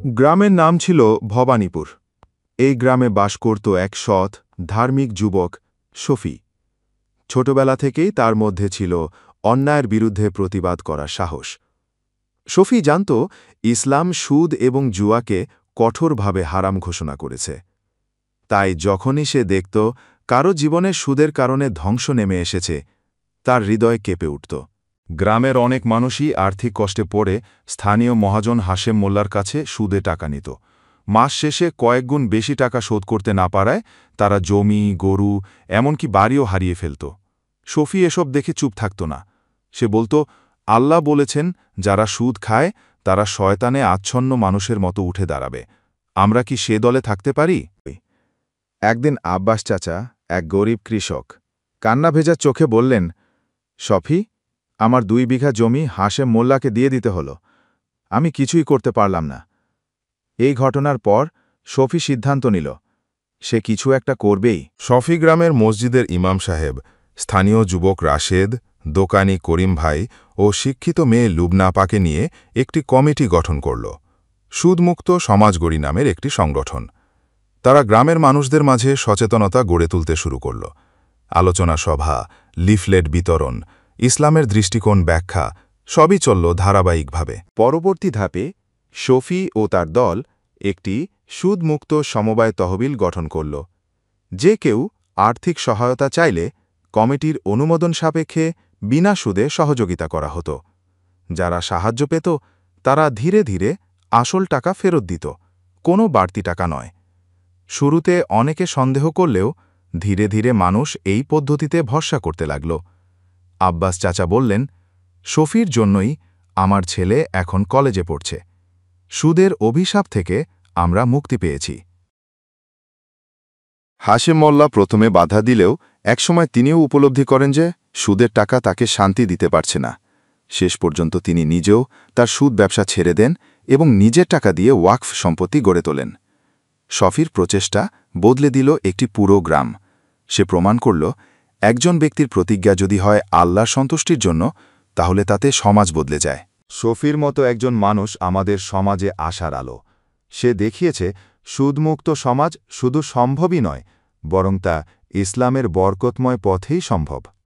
গ্রামের নাম ছিল ভবানীপুর। এই গ্রামে বাস করত এক সৎ, ধার্মিক যুবক, শফি। ছোটবেলা থেকেই তার মধ্যে ছিল অন্যায়ের বিরুদ্ধে প্রতিবাদ করার সাহস। শফি জানত ইসলাম সুদ এবং জুয়াকে কঠোরভাবে হারাম ঘোষণা করেছে। তাই যখনই সে দেখত কারো জীবনে সুদের কারণে ধ্বংস নেমে এসেছে, তার হৃদয় কেঁপে উঠত। গ্রামের অনেক মানুষই আর্থিক কষ্টে পড়ে স্থানীয় মহাজন হাশেম মোল্লার কাছে সুদে টাকা নিত। মাস শেষে কয়েকগুণ বেশি টাকা শোধ করতে না পারায় তারা জমি, গরু, এমনকি বাড়িও হারিয়ে ফেলত। শফি এসব দেখে চুপ থাকত না। সে বলত, আল্লাহ বলেছেন, যারা সুদ খায় তারা শয়তানে আচ্ছন্ন মানুষের মতো উঠে দাঁড়াবে। আমরা কি সে দলে থাকতে পারি? একদিন আব্বাস চাচা, এক গরিব কৃষক, কান্না ভেজা চোখে বললেন, শফি, আমার 2 বিঘা জমি হাশেম মোল্লাকে দিয়ে দিতে হলো। আমি কিছুই করতে পারলাম না। এই ঘটনার পর শফি সিদ্ধান্ত নিল, সে কিছু একটা করবেই। শফি গ্রামের মসজিদের ইমাম সাহেব, স্থানীয় যুবক রাশেদ, দোকানি করিম ভাই ও শিক্ষিত মেয়ে লুবনা আপাকে নিয়ে একটি কমিটি গঠন করল। সুদমুক্ত সমাজগড়ি নামের একটি সংগঠন। তারা গ্রামের মানুষদের মাঝে সচেতনতা গড়ে তুলতে শুরু করল। আলোচনা সভা, লিফলেট বিতরণ, ইসলামের দৃষ্টিকোণ ব্যাখ্যা সবই চলল ধারাবাহিকভাবে। পরবর্তী ধাপে শফি ও তার দল একটি সুদমুক্ত সমবায় তহবিল গঠন করল। যে কেউ আর্থিক সহায়তা চাইলে কমিটির অনুমোদন সাপেক্ষে বিনা সুদে সহযোগিতা করা হতো। যারা সাহায্য পেত তারা ধীরে ধীরে আসল টাকা ফেরত দিত, কোনো বাড়তি টাকা নয়। শুরুতে অনেকে সন্দেহ করলেও ধীরে ধীরে মানুষ এই পদ্ধতিতে ভরসা করতে লাগল। আব্বাস চাচা বললেন, শফির জন্যই আমার ছেলে এখন কলেজে পড়ছে। সুদের অভিশাপ থেকে আমরা মুক্তি পেয়েছি। হাশেম মোল্লা প্রথমে বাধা দিলেও একসময় তিনিও উপলব্ধি করেন যে সুদের টাকা তাকে শান্তি দিতে পারছে না। শেষ পর্যন্ত তিনি নিজেও তার সুদ ব্যবসা ছেড়ে দেন এবং নিজের টাকা দিয়ে ওয়াকফ সম্পত্তি গড়ে তোলেন। শফির প্রচেষ্টা বদলে দিল একটি পুরো গ্রাম। সে প্রমাণ করল, একজন ব্যক্তির প্রতিজ্ঞা যদি হয় আল্লাহর সন্তুষ্টির জন্য, তাহলে তাতে সমাজ বদলে যায়। শফির মতো একজন মানুষ আমাদের সমাজে আশার আলো। সে দেখিয়েছে সুদমুক্ত সমাজ শুধু সম্ভবই নয়, বরং তা ইসলামের বরকতময় পথেই সম্ভব।